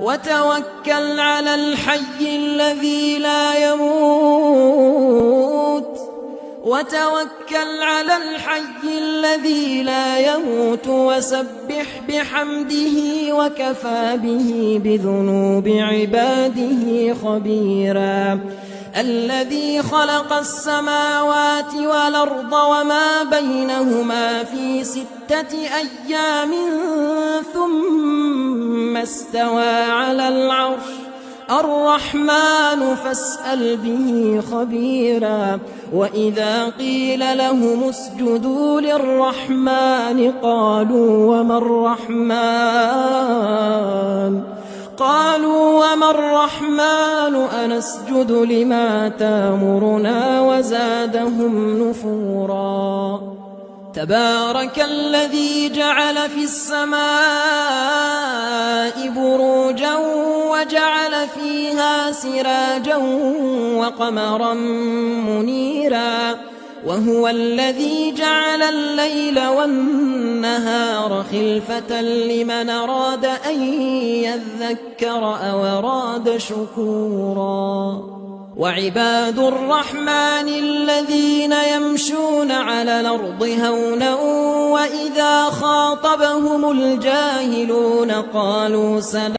وتوكل على الحي الذي لا يموت وسبح بحمده وكفى به بذنوب عباده خبيرا. الذي خلق السماوات والأرض وما بينهما في 6 أيام ثم استوى على العرش الرحمن فاسأل به خبيرا. وإذا قيل لهم اسجدوا للرحمن قالوا وما الرحمن أنسجد لما تامرنا وزادهم نفورا. تبارك الذي جعل في السماء بروجا وجعل فيها سراجا وقمرا منيرا. وهو الذي جعل الليل والنهار خلفة لمن أراد أن يذكر أو أراد شكورا. وعباد الرحمن الذين يمشون على الأرض هونا وإذا خاطبهم الجاهلون قالوا سلاما.